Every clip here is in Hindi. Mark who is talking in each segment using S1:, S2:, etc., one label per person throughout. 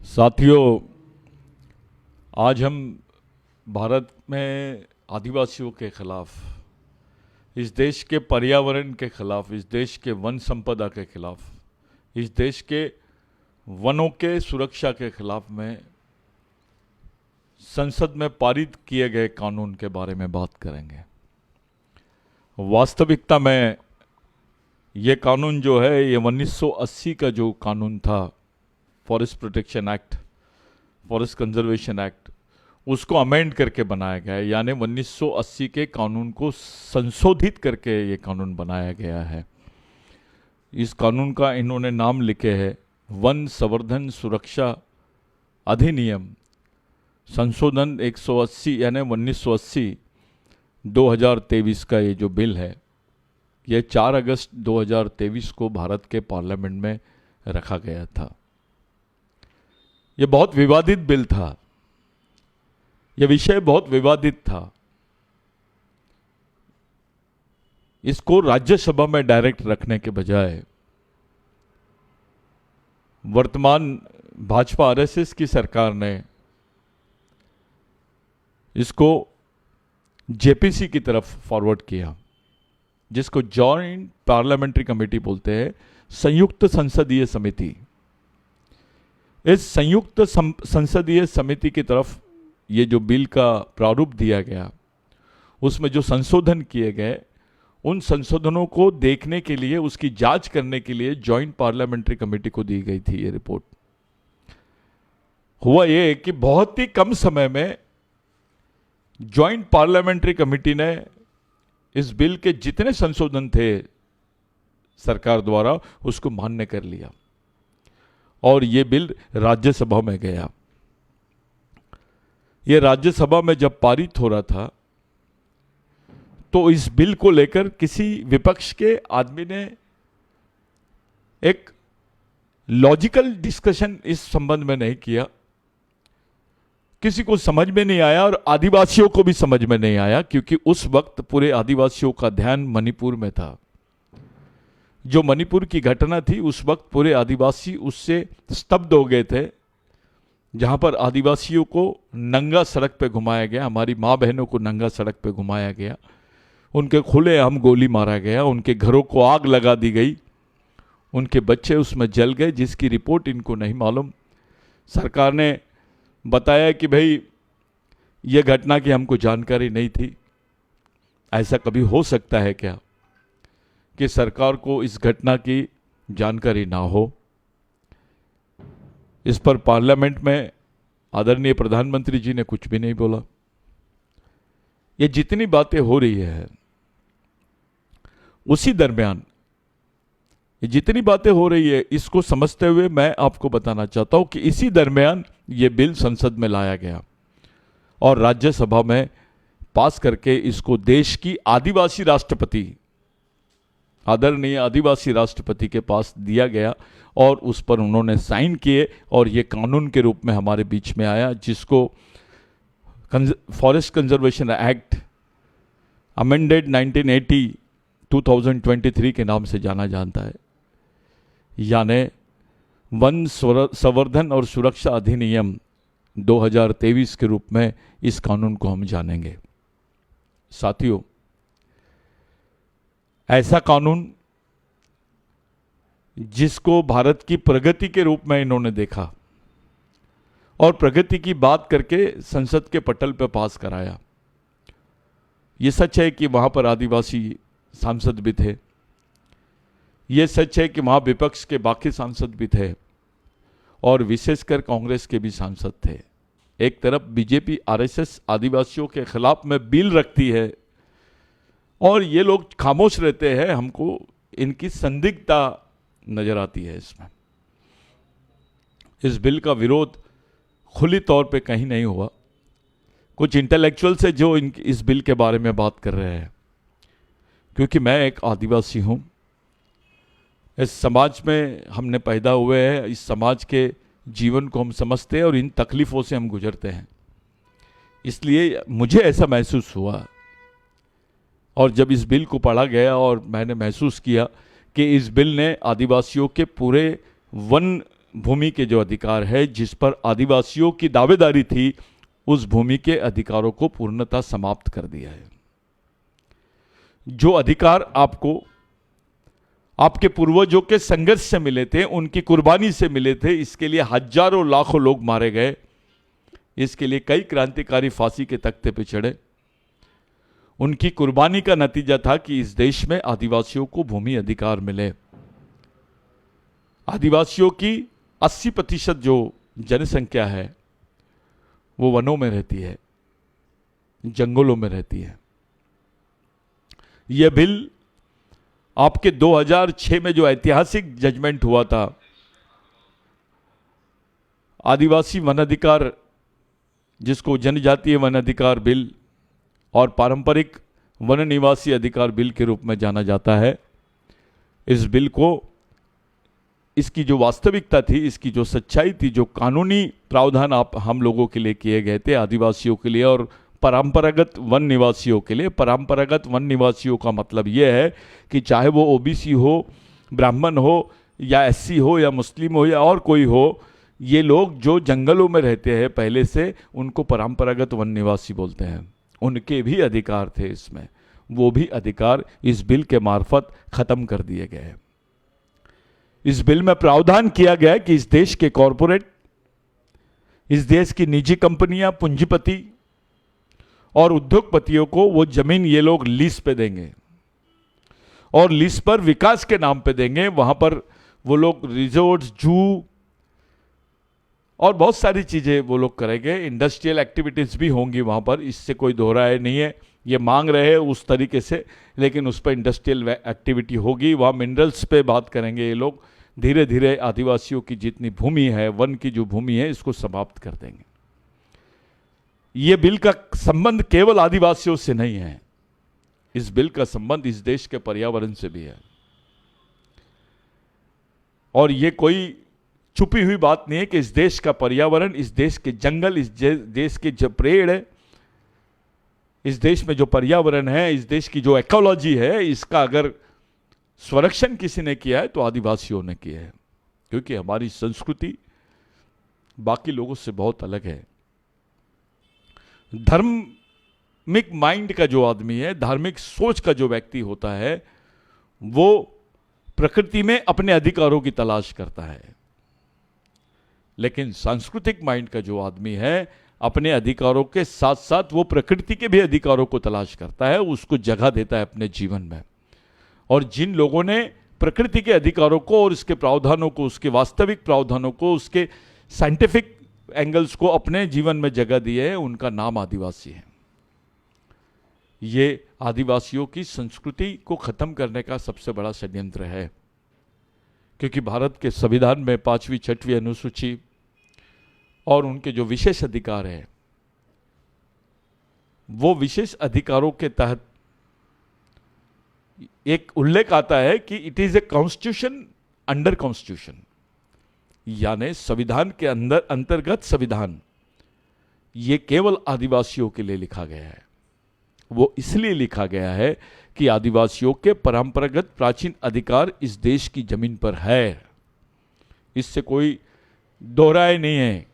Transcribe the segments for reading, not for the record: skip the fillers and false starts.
S1: साथियों, आज हम भारत में आदिवासियों के खिलाफ, इस देश के पर्यावरण के खिलाफ, इस देश के वन संपदा के खिलाफ, इस देश के वनों के सुरक्षा के खिलाफ में संसद में पारित किए गए कानून के बारे में बात करेंगे। वास्तविकता में ये कानून जो है, ये 1980 का जो कानून था, forest protection act, forest conservation act, उसको अमेंड करके बनाया गया है। यानी 1980 के कानून को संशोधित करके ये कानून बनाया गया है। इस कानून का इन्होंने नाम लिखे है वन संवर्धन सुरक्षा अधिनियम संशोधन 180, यानी 1980 2023 का ये जो बिल है, ये 4 अगस्त 2023 को भारत के पार्लियामेंट में रखा गया था। ये बहुत विवादित बिल था, यह विषय बहुत विवादित था। इसको राज्यसभा में डायरेक्ट रखने के बजाय वर्तमान भाजपा आरएसएस की सरकार ने इसको जेपीसी की तरफ फॉरवर्ड किया, जिसको जॉइंट पार्लियामेंट्री कमेटी बोलते हैं, संयुक्त संसदीय समिति। इस संयुक्त संसदीय समिति की तरफ ये जो बिल का प्रारूप दिया गया, उसमें जो संशोधन किए गए, उन संशोधनों को देखने के लिए, उसकी जांच करने के लिए जॉइंट पार्लियामेंट्री कमेटी को दी गई थी ये रिपोर्ट। हुआ ये कि बहुत ही कम समय में जॉइंट पार्लियामेंट्री कमेटी ने इस बिल के जितने संशोधन थे सरकार द्वारा, उसको मान्य कर लिया और ये बिल राज्यसभा में गया। ये राज्यसभा में जब पारित हो रहा था, तो इस बिल को लेकर किसी विपक्ष के आदमी ने एक लॉजिकल डिस्कशन इस संबंध में नहीं किया। किसी को समझ में नहीं आया और आदिवासियों को भी समझ में नहीं आया, क्योंकि उस वक्त पूरे आदिवासियों का ध्यान मणिपुर में था। जो मणिपुर की घटना थी, उस वक्त पूरे आदिवासी उससे स्तब्ध हो गए थे, जहां पर आदिवासियों को नंगा सड़क पे घुमाया गया, हमारी माँ बहनों को नंगा सड़क पे घुमाया गया, उनके खुलेआम गोली मारा गया, उनके घरों को आग लगा दी गई, उनके बच्चे उसमें जल गए, जिसकी रिपोर्ट इनको नहीं मालूम। सरकार ने बताया कि भाई ये घटना की हमको जानकारी नहीं थी। ऐसा कभी हो सकता है क्या कि सरकार को इस घटना की जानकारी ना हो? इस पर पार्लियामेंट में आदरणीय प्रधानमंत्री जी ने कुछ भी नहीं बोला। ये जितनी बातें हो रही है, उसी दरमियान ये जितनी बातें हो रही है, इसको समझते हुए मैं आपको बताना चाहता हूं कि इसी दरमियान ये बिल संसद में लाया गया और राज्यसभा में पास करके इसको देश की आदिवासी राष्ट्रपति, आदरणीय आदिवासी राष्ट्रपति के पास दिया गया और उस पर उन्होंने साइन किए और ये कानून के रूप में हमारे बीच में आया, जिसको फॉरेस्ट कंजर्वेशन एक्ट अमेंडेड 1980 2023 के नाम से जाना जाता है। यानी वन संवर्धन और सुरक्षा अधिनियम 2023 के रूप में इस कानून को हम जानेंगे। साथियों, ऐसा कानून जिसको भारत की प्रगति के रूप में इन्होंने देखा और प्रगति की बात करके संसद के पटल पर पास कराया। ये सच है कि वहां पर आदिवासी सांसद भी थे, ये सच है कि वहां विपक्ष के बाकी सांसद भी थे और विशेषकर कांग्रेस के भी सांसद थे। एक तरफ बीजेपी आरएसएस आदिवासियों के खिलाफ में बिल रखती है और ये लोग खामोश रहते हैं, हमको इनकी संदिग्धता नजर आती है इसमें। इस बिल का विरोध खुली तौर पे कहीं नहीं हुआ। कुछ इंटेलेक्चुअल से जो इस बिल के बारे में बात कर रहे हैं, क्योंकि मैं एक आदिवासी हूं, इस समाज में हमने पैदा हुए हैं, इस समाज के जीवन को हम समझते हैं और इन तकलीफ़ों से हम गुजरते हैं, इसलिए मुझे ऐसा महसूस हुआ। और जब इस बिल को पढ़ा गया और मैंने महसूस किया कि इस बिल ने आदिवासियों के पूरे वन भूमि के जो अधिकार है, जिस पर आदिवासियों की दावेदारी थी, उस भूमि के अधिकारों को पूर्णतः समाप्त कर दिया है। जो अधिकार आपको आपके पूर्वजों के संघर्ष से मिले थे, उनकी कुर्बानी से मिले थे, इसके लिए हजारों लाखों लोग मारे गए, इसके लिए कई क्रांतिकारी फांसी के तख्ते पर चढ़े। उनकी कुर्बानी का नतीजा था कि इस देश में आदिवासियों को भूमि अधिकार मिले। आदिवासियों की 80% जो जनसंख्या है वो वनों में रहती है, जंगलों में रहती है। यह बिल आपके 2006 में जो ऐतिहासिक जजमेंट हुआ था, आदिवासी वन अधिकार, जिसको जनजातीय वन अधिकार बिल और पारंपरिक वन निवासी अधिकार बिल के रूप में जाना जाता है, इस बिल को, इसकी जो वास्तविकता थी, इसकी जो सच्चाई थी, जो कानूनी प्रावधान हम लोगों के लिए किए गए थे, आदिवासियों के लिए और परंपरागत वन निवासियों के लिए। परंपरागत वन निवासियों का मतलब यह है कि चाहे वो ओबीसी हो, ब्राह्मण हो, या एससी हो, या मुस्लिम हो, या और कोई हो, ये लोग जो जंगलों में रहते हैं पहले से, उनको परंपरागत वन निवासी बोलते हैं। उनके भी अधिकार थे इसमें, वो भी अधिकार इस बिल के मार्फत खत्म कर दिए गए हैं। इस बिल में प्रावधान किया गया है कि इस देश के कॉरपोरेट, इस देश की निजी कंपनियां, पूंजीपति और उद्योगपतियों को वो जमीन ये लोग लीज पे देंगे, और लीज पर विकास के नाम पे देंगे। वहां पर वो लोग रिजोर्ट्स, जू और बहुत सारी चीजें वो लोग करेंगे। इंडस्ट्रियल एक्टिविटीज भी होंगी वहां पर, इससे कोई दोहराए नहीं है। ये मांग रहे हैं उस तरीके से, लेकिन उस पर इंडस्ट्रियल एक्टिविटी होगी। वहाँ मिनरल्स पे बात करेंगे ये लोग। धीरे धीरे आदिवासियों की जितनी भूमि है, वन की जो भूमि है, इसको समाप्त कर देंगे। ये बिल का संबंध केवल आदिवासियों से नहीं है, इस बिल का संबंध इस देश के पर्यावरण से भी है। और ये कोई छुपी हुई बात नहीं है कि इस देश का पर्यावरण, इस देश के जंगल, इस देश के जो पेड़ है, इस देश में जो पर्यावरण है, इस देश की जो इकोलॉजी है, इसका अगर संरक्षण किसी ने किया है तो आदिवासियों ने किया है। क्योंकि हमारी संस्कृति बाकी लोगों से बहुत अलग है। धार्मिक माइंड का जो आदमी है, धार्मिक सोच का जो व्यक्ति होता है, वो प्रकृति में अपने अधिकारों की तलाश करता है। लेकिन सांस्कृतिक माइंड का जो आदमी है, अपने अधिकारों के साथ साथ वो प्रकृति के भी अधिकारों को तलाश करता है, उसको जगह देता है अपने जीवन में। और जिन लोगों ने प्रकृति के अधिकारों को और इसके प्रावधानों को, उसके वास्तविक प्रावधानों को, उसके साइंटिफिक एंगल्स को अपने जीवन में जगह दी है, उनका नाम आदिवासी है। ये आदिवासियों की संस्कृति को खत्म करने का सबसे बड़ा षड्यंत्र है। क्योंकि भारत के संविधान में 5वीं 6वीं अनुसूची और उनके जो विशेष अधिकार है, वो विशेष अधिकारों के तहत एक उल्लेख आता है कि it is a constitution under constitution, यानी संविधान के अंदर अंतर्गत संविधान। ये केवल आदिवासियों के लिए लिखा गया है। वो इसलिए लिखा गया है कि आदिवासियों के परंपरागत प्राचीन अधिकार इस देश की जमीन पर है, इससे कोई दोहराए नहीं है।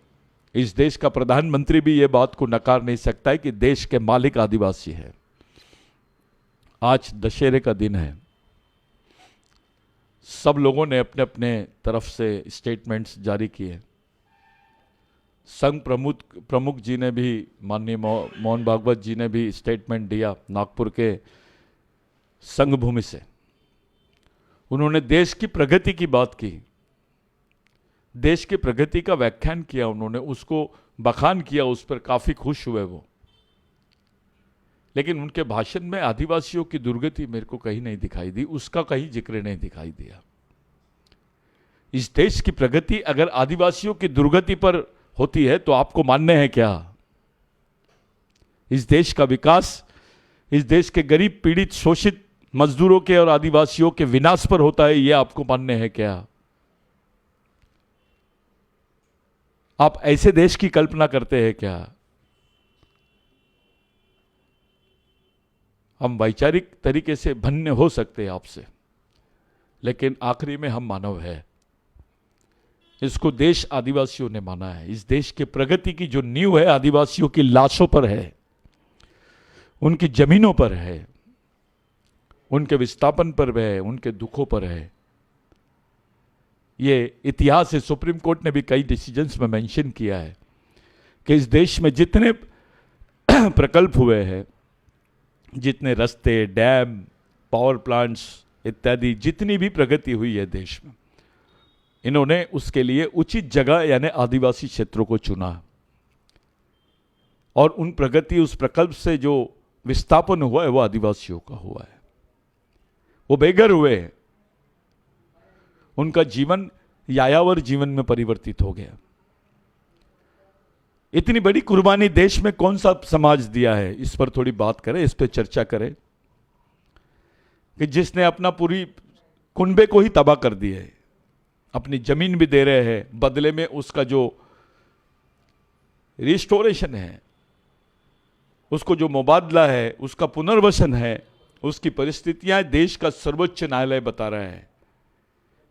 S1: इस देश का प्रधानमंत्री भी ये बात को नकार नहीं सकता है कि देश के मालिक आदिवासी है। आज दशहरे का दिन है, सब लोगों ने अपने अपने तरफ से स्टेटमेंट्स जारी किए। संघ प्रमुख जी ने भी, माननीय मोहन भागवत जी ने भी स्टेटमेंट दिया नागपुर के संघ भूमि से। उन्होंने देश की प्रगति की बात की, देश की प्रगति का व्याख्यान किया, उन्होंने उसको बखान किया, उस पर काफी खुश हुए वो। लेकिन उनके भाषण में आदिवासियों की दुर्गति मेरे को कहीं नहीं दिखाई दी, उसका कहीं जिक्र नहीं दिखाई दिया। इस देश की प्रगति अगर आदिवासियों की दुर्गति पर होती है तो आपको मानने हैं क्या? इस देश का विकास इस देश के गरीब, पीड़ित, शोषित मजदूरों के और आदिवासियों के विनाश पर होता है, यह आपको मानने हैं क्या? आप ऐसे देश की कल्पना करते हैं क्या? हम वैचारिक तरीके से भिन्न हो सकते हैं आपसे, लेकिन आखिरी में हम मानव हैं। इसको देश आदिवासियों ने माना है। इस देश के प्रगति की जो नींव है आदिवासियों की लाशों पर है, उनकी जमीनों पर है, उनके विस्थापन पर है, उनके दुखों पर है। ये इतिहास है, सुप्रीम कोर्ट ने भी कई डिसीजंस में मेंशन किया है कि इस देश में जितने प्रकल्प हुए हैं, जितने रास्ते, डैम, पावर प्लांट्स इत्यादि, जितनी भी प्रगति हुई है देश में, इन्होंने उसके लिए उचित जगह यानी आदिवासी क्षेत्रों को चुना। और उन प्रगति, उस प्रकल्प से जो विस्थापन हुआ है वो आदिवासियों का हुआ है। वो बेघर हुए हैं, उनका जीवन यायावर जीवन में परिवर्तित हो गया। इतनी बड़ी कुर्बानी देश में कौन सा समाज दिया है, इस पर थोड़ी बात करें, इस पर चर्चा करें कि जिसने अपना पूरी कुनबे को ही तबाह कर दिया है, अपनी जमीन भी दे रहे हैं, बदले में उसका जो रिस्टोरेशन है, उसको जो मुबादला है, उसका पुनर्वसन है, उसकी परिस्थितियां देश का सर्वोच्च न्यायालय बता रहा है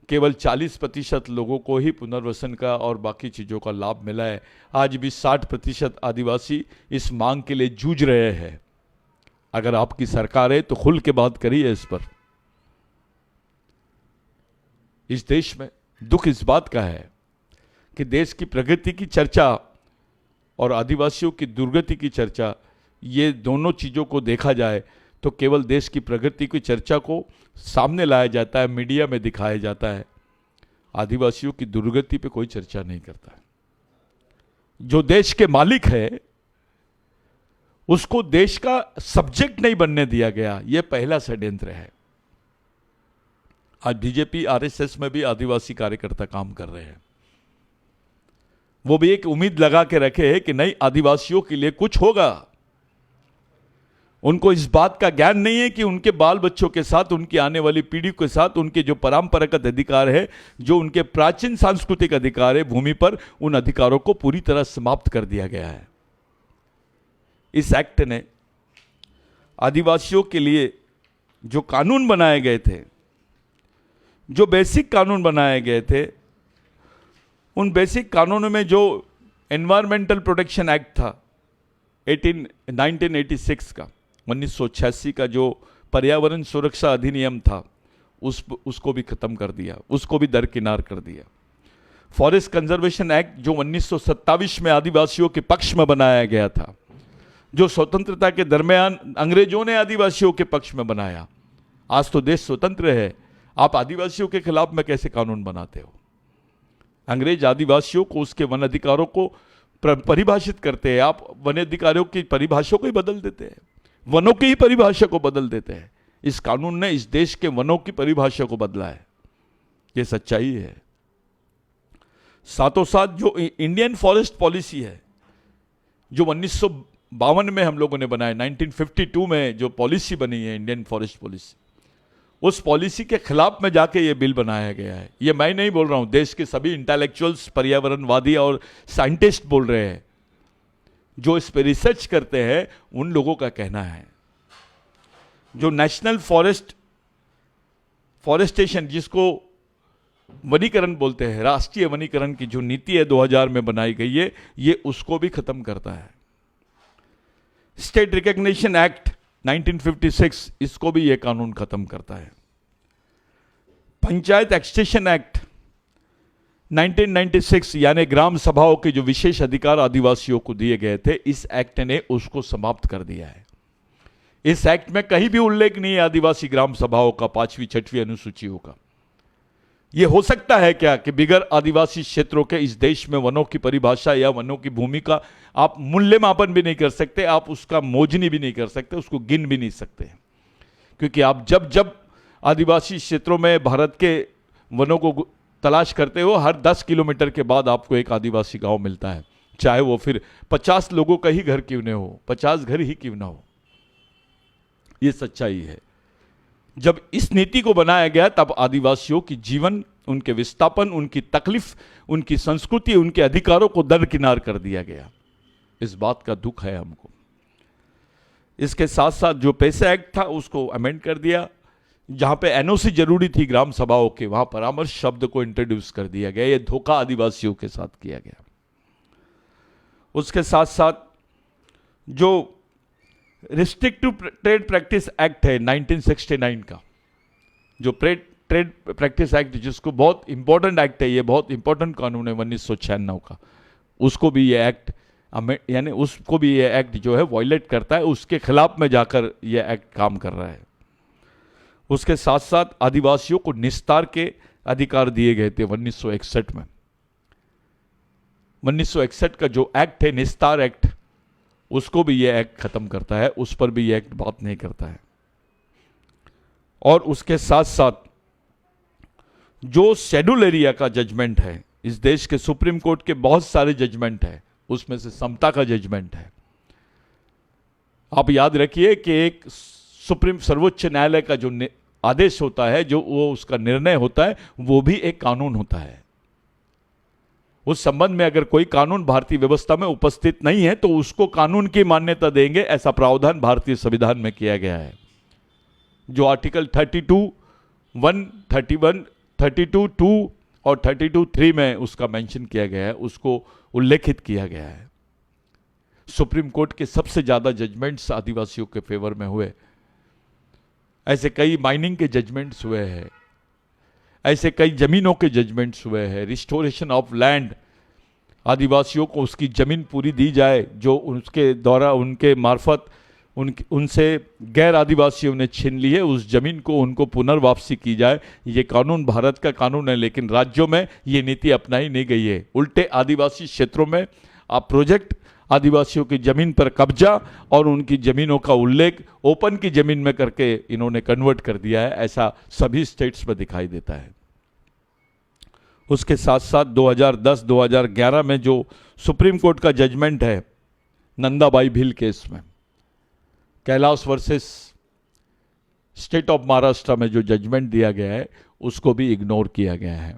S1: केवल 40% लोगों को ही पुनर्वसन का और बाकी चीज़ों का लाभ मिला है। आज भी 60% आदिवासी इस मांग के लिए जूझ रहे हैं। अगर आपकी सरकार है तो खुल के बात करिए इस पर। इस देश में दुख इस बात का है कि देश की प्रगति की चर्चा और आदिवासियों की दुर्गति की चर्चा, ये दोनों चीज़ों को देखा जाए तो केवल देश की प्रगति की चर्चा को सामने लाया जाता है, मीडिया में दिखाया जाता है, आदिवासियों की दुर्गति पे कोई चर्चा नहीं करता है। जो देश के मालिक है उसको देश का सब्जेक्ट नहीं बनने दिया गया, यह पहला षड्यंत्र है। आज बीजेपी आरएसएस में भी आदिवासी कार्यकर्ता काम कर रहे हैं। वो भी एक उम्मीद लगा के रखे हैं कि नहीं, आदिवासियों के लिए कुछ होगा। उनको इस बात का ज्ञान नहीं है कि उनके बाल बच्चों के साथ, उनकी आने वाली पीढ़ी के साथ, उनके जो परंपरागत अधिकार है, जो उनके प्राचीन सांस्कृतिक अधिकार है भूमि पर, उन अधिकारों को पूरी तरह समाप्त कर दिया गया है। इस एक्ट ने आदिवासियों के लिए जो कानून बनाए गए थे, जो बेसिक कानून बनाए गए थे, उन बेसिक कानूनों में जो एनवायरमेंटल प्रोटेक्शन एक्ट था 1986 का, 1986 का जो पर्यावरण सुरक्षा अधिनियम था, उसको भी खत्म कर दिया, उसको भी दरकिनार कर दिया। फॉरेस्ट कंजर्वेशन एक्ट जो 1927 में आदिवासियों के पक्ष में बनाया गया था, जो स्वतंत्रता के दरमियान अंग्रेजों ने आदिवासियों के पक्ष में बनाया। आज तो देश स्वतंत्र है, आप आदिवासियों के खिलाफ में कैसे कानून बनाते हो? अंग्रेज आदिवासियों को, उसके वन अधिकारों को परिभाषित करते हैं, आप वन अधिकारों की परिभाषा को ही बदल देते हैं, वनों की ही परिभाषा को बदल देते हैं। इस कानून ने इस देश के वनों की परिभाषा को बदला है, ये सच्चाई है। साथों साथ जो इंडियन फॉरेस्ट पॉलिसी है, जो 1952 में हम लोगों ने बनाया, 1952 में जो पॉलिसी बनी है इंडियन फॉरेस्ट पॉलिसी, उस पॉलिसी के खिलाफ में जाके ये बिल बनाया गया है। ये मैं नहीं बोल रहा हूं, देश के सभी इंटेलेक्चुअल्स, पर्यावरणवादी और साइंटिस्ट बोल रहे हैं, जो इस पे रिसर्च करते हैं, उन लोगों का कहना है। जो नेशनल फॉरेस्टेशन, जिसको वनीकरण बोलते हैं, राष्ट्रीय वनीकरण की जो नीति है 2000 में बनाई गई है, ये उसको भी खत्म करता है। स्टेट रिकॉग्निशन एक्ट 1956, इसको भी यह कानून खत्म करता है। पंचायत एक्सटेंशन एक्ट 1996, यानी ग्राम सभाओं के जो विशेष अधिकार आदिवासियों को दिए गए थे, इस एक्ट ने उसको समाप्त कर दिया है। इस एक्ट में कहीं भी उल्लेख नहीं है आदिवासी ग्राम सभाओं का, 5वीं 6वीं अनुसूचियों का। यह हो सकता है क्या कि बिगर आदिवासी क्षेत्रों के इस देश में वनों की परिभाषा या वनों की भूमि का आप मूल्यमापन भी नहीं कर सकते, आप उसका मोजनी भी नहीं कर सकते, उसको गिन भी नहीं सकते, क्योंकि आप जब जब आदिवासी क्षेत्रों में भारत के वनों को तलाश करते हो, हर 10 किलोमीटर के बाद आपको एक आदिवासी गांव मिलता है, चाहे वो फिर 50 लोगों का ही घर क्यों न हो, 50 घर ही क्यों ना हो। ये सच्चाई है। जब इस नीति को बनाया गया तब आदिवासियों की जीवन, उनके विस्थापन, उनकी तकलीफ, उनकी संस्कृति, उनके अधिकारों को दरकिनार कर दिया गया। इस बात का दुख है हमको। इसके साथ साथ जो पैसा एक्ट था उसको अमेंड कर दिया, जहां पे एनओसी जरूरी थी ग्राम सभाओं के, वहां परामर्श शब्द को इंट्रोड्यूस कर दिया गया। यह धोखा आदिवासियों के साथ किया गया। उसके साथ साथ जो रिस्ट्रिक्टिव ट्रेड प्रैक्टिस एक्ट है 1969 का, जो ट्रेड प्रैक्टिस एक्ट, जिसको बहुत इंपॉर्टेंट एक्ट है, ये बहुत इंपॉर्टेंट कानून है 1996 का, उसको भी ये एक्ट यानी उसको भी ये एक्ट जो है वायलेट करता है, उसके खिलाफ में जाकर ये एक्ट काम कर रहा है। उसके साथ साथ आदिवासियों को निस्तार के अधिकार दिए गए थे 1961 में। 1961 का जो एक्ट है निस्तार एक्ट, उसको भी ये एक्ट खत्म करता है, उस पर भी ये एक्ट बात नहीं करता है। और उसके साथ साथ जो शेड्यूल एरिया का जजमेंट है, इस देश के सुप्रीम कोर्ट के बहुत सारे जजमेंट है, उसमें से समता का जजमेंट है। आप याद रखिए कि एक सुप्रीम सर्वोच्च न्यायालय का जो आदेश होता है, जो वो उसका निर्णय होता है, वो भी एक कानून होता है। उस संबंध में अगर कोई कानून भारतीय व्यवस्था में उपस्थित नहीं है तो उसको कानून की मान्यता देंगे, ऐसा प्रावधान भारतीय संविधान में किया गया है। जो आर्टिकल 32(1), 31, 32(2) और 32(3) में उसका मेंशन किया गया है, उसको उल्लेखित किया गया है। सुप्रीम कोर्ट के सबसे ज्यादा जजमेंट्स आदिवासियों के फेवर में हुए। ऐसे कई माइनिंग के जजमेंट्स हुए हैं, ऐसे कई जमीनों के जजमेंट्स हुए हैं। रिस्टोरेशन ऑफ लैंड, आदिवासियों को उसकी जमीन पूरी दी जाए जो उसके द्वारा उनके मार्फत उनसे गैर आदिवासियों ने छीन ली है, उस जमीन को उनको पुनर्वापसी की जाए। ये कानून भारत का कानून है, लेकिन राज्यों में ये नीति अपनाई नहीं गई है। उल्टे आदिवासी क्षेत्रों में आप प्रोजेक्ट आदिवासियों की जमीन पर कब्जा और उनकी जमीनों का उल्लेख ओपन की जमीन में करके इन्होंने कन्वर्ट कर दिया है। ऐसा सभी स्टेट्स में दिखाई देता है। उसके साथ साथ 2010-2011 में जो सुप्रीम कोर्ट का जजमेंट है नंदाबाई भील केस में, Kailash versus state of Maharashtra में जो जजमेंट दिया गया है, उसको भी इग्नोर किया गया है।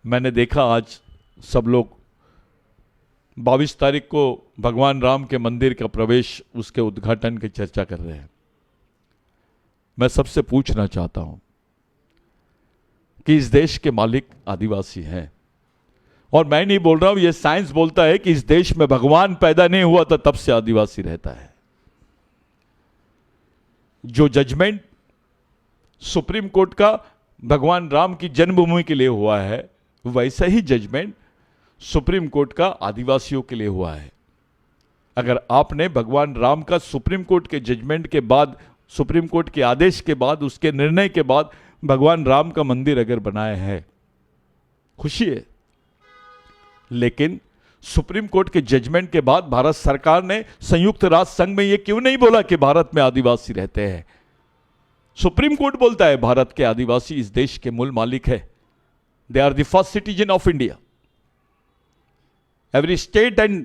S1: मैंने देखा आज सब लोग 22 तारीख को भगवान राम के मंदिर का प्रवेश, उसके उद्घाटन की चर्चा कर रहे हैं। मैं सबसे पूछना चाहता हूं कि इस देश के मालिक आदिवासी हैं, और मैं नहीं बोल रहा हूं, यह साइंस बोलता है कि इस देश में भगवान पैदा नहीं हुआ था तब से आदिवासी रहता है। जो जजमेंट सुप्रीम कोर्ट का भगवान राम की जन्मभूमि के लिए हुआ है, वैसा ही जजमेंट सुप्रीम कोर्ट का आदिवासियों के लिए हुआ है। अगर आपने भगवान राम का सुप्रीम कोर्ट के जजमेंट के बाद, सुप्रीम कोर्ट के आदेश के बाद, उसके निर्णय के बाद भगवान राम का मंदिर अगर बनाया है, खुशी है। लेकिन सुप्रीम कोर्ट के जजमेंट के बाद भारत सरकार ने संयुक्त राष्ट्र संघ में यह क्यों नहीं बोला कि भारत में आदिवासी रहते हैं? सुप्रीम कोर्ट बोलता है भारत के आदिवासी इस देश के मूल मालिक है। They are the first citizen of India. Every state and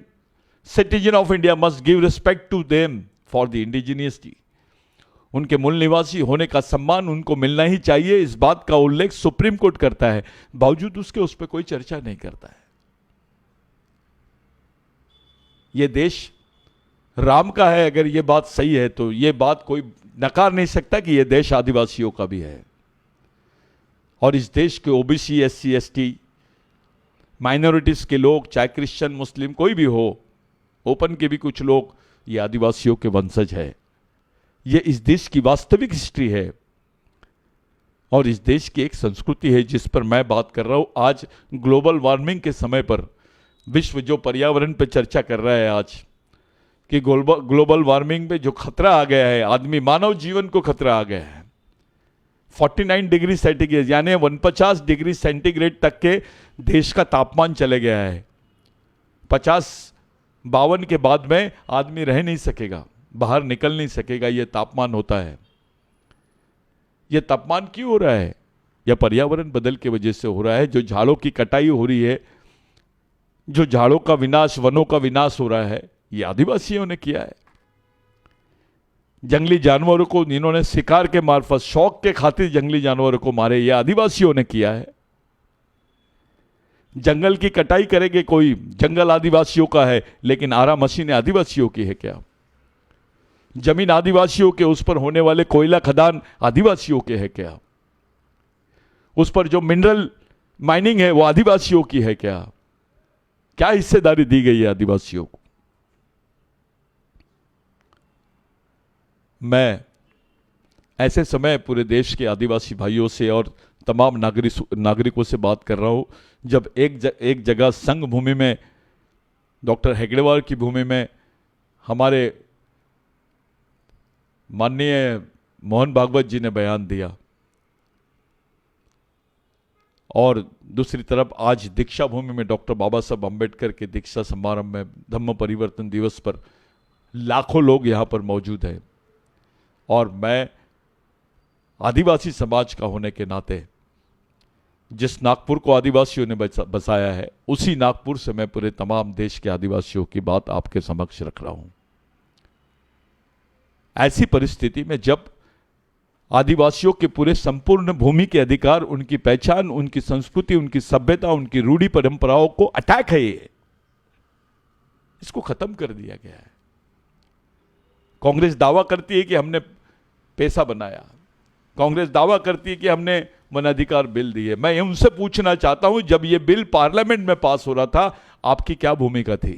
S1: citizen of India must give respect to them for the indigeneity. उनके मूल निवासी होने का सम्मान उनको मिलना ही चाहिए, इस बात का उल्लेख सुप्रीम कोर्ट करता है, बावजूद उसके उस पर कोई चर्चा नहीं करता है। यह देश राम का है, अगर यह बात सही है तो यह बात कोई नकार नहीं सकता कि यह देश आदिवासियों का भी है। और इस देश के ओबीसी, एससी, एसटी, माइनॉरिटीज के लोग, चाहे क्रिश्चियन, मुस्लिम, कोई भी हो, ओपन के भी कुछ लोग, ये आदिवासियों के वंशज है। ये इस देश की वास्तविक हिस्ट्री है और इस देश की एक संस्कृति है जिस पर मैं बात कर रहा हूं। आज ग्लोबल वार्मिंग के समय पर विश्व जो पर्यावरण पर चर्चा कर रहा है आज, कि ग्लोबल वार्मिंग में जो खतरा आ गया है, आदमी मानव जीवन को खतरा आ गया है। 49 डिग्री सेंटीग्रेड यानी 49 डिग्री सेंटीग्रेड तक के देश का तापमान चले गया है। 50-52 के बाद में आदमी रह नहीं सकेगा, बाहर निकल नहीं सकेगा, यह तापमान होता है। यह तापमान क्यों हो रहा है? यह पर्यावरण बदल की वजह से हो रहा है। जो झाड़ों की कटाई हो रही है, जो झाड़ों का विनाश, वनों का विनाश हो रहा है, यह आदिवासियों ने किया है। जंगली जानवरों को इन्होंने शिकार के मार्फत, शौक के खातिर जंगली जानवरों को मारे, यह आदिवासियों ने किया है। जंगल की कटाई करेंगे कोई, जंगल आदिवासियों का है, लेकिन आरा मशीनें आदिवासियों की है क्या? जमीन आदिवासियों के, उस पर होने वाले कोयला खदान आदिवासियों के है क्या? उस पर जो मिनरल माइनिंग है वो आदिवासियों की है क्या? क्या हिस्सेदारी दी गई है आदिवासियों को? मैं ऐसे समय पूरे देश के आदिवासी भाइयों से और तमाम नागरिकों से बात कर रहा हूं, जब एक जगह संघ भूमि में, डॉक्टर हेगड़ेवार की भूमि में हमारे माननीय मोहन भागवत जी ने बयान दिया, और दूसरी तरफ आज दीक्षा भूमि में डॉक्टर बाबा साहब अम्बेडकर के दीक्षा समारंभ में धम्म परिवर्तन दिवस पर लाखों लोग यहां पर मौजूद हैं। और मैं आदिवासी समाज का होने के नाते जिस नागपुर को आदिवासियों ने बसाया है, उसी नागपुर से मैं पूरे तमाम देश के आदिवासियों की बात आपके समक्ष रख रहा हूं। ऐसी परिस्थिति में जब आदिवासियों के पूरे संपूर्ण भूमि के अधिकार, उनकी पहचान, उनकी संस्कृति, उनकी सभ्यता, उनकी रूढ़ी परंपराओं को अटैक है, ये इसको खत्म कर दिया गया है। कांग्रेस दावा करती है कि हमने पैसा बनाया, कांग्रेस दावा करती है कि हमने वनाधिकार बिल दिए। मैं उनसे पूछना चाहता हूं, जब यह बिल पार्लियामेंट में पास हो रहा था, आपकी क्या भूमिका थी?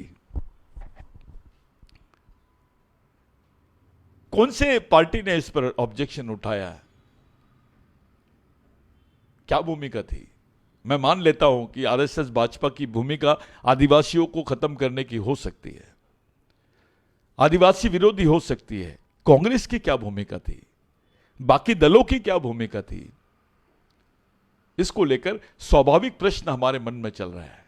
S1: कौन से पार्टी ने इस पर ऑब्जेक्शन उठाया है? क्या भूमिका थी? मैं मान लेता हूं कि आरएसएस भाजपा की भूमिका आदिवासियों को खत्म करने की हो सकती है, आदिवासी विरोधी हो सकती है। कांग्रेस की क्या भूमिका थी? बाकी दलों की क्या भूमिका थी? इसको लेकर स्वाभाविक प्रश्न हमारे मन में चल रहा है।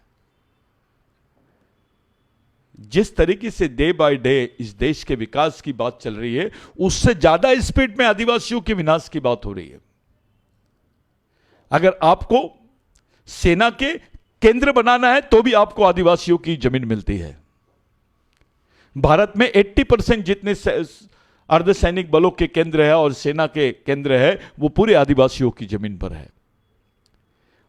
S1: जिस तरीके से डे बाय डे इस देश के विकास की बात चल रही है, उससे ज्यादा स्पीड में आदिवासियों के विनाश की बात हो रही है। अगर आपको सेना के केंद्र बनाना है तो भी आपको आदिवासियों की जमीन मिलती है। भारत में 80% जितने अर्धसैनिक बलों के केंद्र है और सेना के केंद्र है, वो पूरे आदिवासियों की जमीन पर है।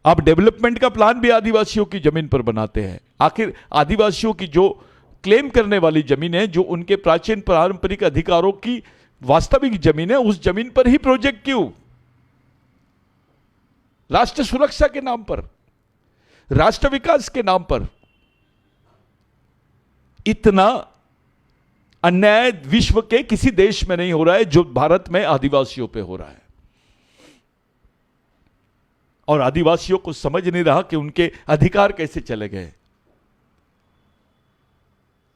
S1: आप डेवलपमेंट का प्लान भी आदिवासियों की जमीन पर बनाते हैं। आखिर आदिवासियों की जो क्लेम करने वाली जमीन है, जो उनके प्राचीन पारंपरिक अधिकारों की वास्तविक जमीन है, उस जमीन पर ही प्रोजेक्ट क्यों? राष्ट्र सुरक्षा के नाम पर, राष्ट्र विकास के नाम पर इतना अन्याय विश्व के किसी देश में नहीं हो रहा है जो भारत में आदिवासियों पे हो रहा है। और आदिवासियों को समझ नहीं रहा कि उनके अधिकार कैसे चले गए।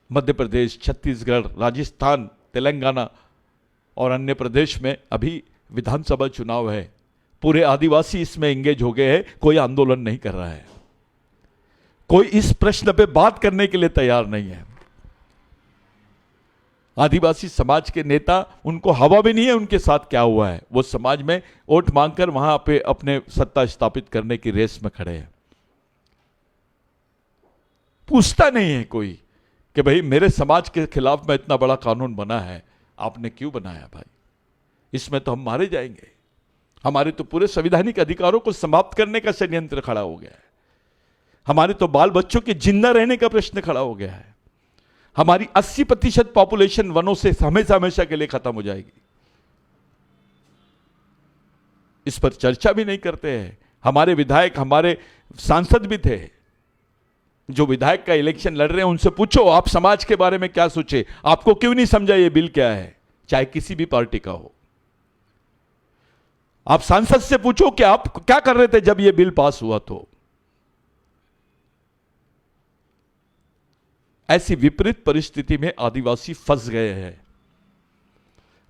S1: मध्य प्रदेश, छत्तीसगढ़, राजस्थान, तेलंगाना और अन्य प्रदेश में अभी विधानसभा चुनाव है। पूरे आदिवासी इसमें एंगेज हो गए हैं। कोई आंदोलन नहीं कर रहा है, कोई इस प्रश्न पे बात करने के लिए तैयार नहीं है। आदिवासी समाज के नेता, उनको हवा भी नहीं है उनके साथ क्या हुआ है। वो समाज में वोट मांगकर वहां पे अपने सत्ता स्थापित करने की रेस में खड़े हैं। पूछता नहीं है कोई कि भाई मेरे समाज के खिलाफ में इतना बड़ा कानून बना है, आपने क्यों बनाया भाई? इसमें तो हम मारे जाएंगे। हमारे तो पूरे संवैधानिक अधिकारों को समाप्त करने का षड्यंत्र खड़ा हो गया है। हमारे तो बाल बच्चों के जिंदा रहने का प्रश्न खड़ा हो गया है। हमारी 80% पॉपुलेशन वनों से हमेशा हमेशा के लिए खत्म हो जाएगी। इस पर चर्चा भी नहीं करते हैं। हमारे विधायक, हमारे सांसद भी थे जो विधायक का इलेक्शन लड़ रहे हैं, उनसे पूछो आप समाज के बारे में क्या सोचे, आपको क्यों नहीं समझा ये बिल क्या है, चाहे किसी भी पार्टी का हो। आप सांसद से पूछो कि आप क्या कर रहे थे जब ये बिल पास हुआ। तो ऐसी विपरीत परिस्थिति में आदिवासी फंस गए हैं।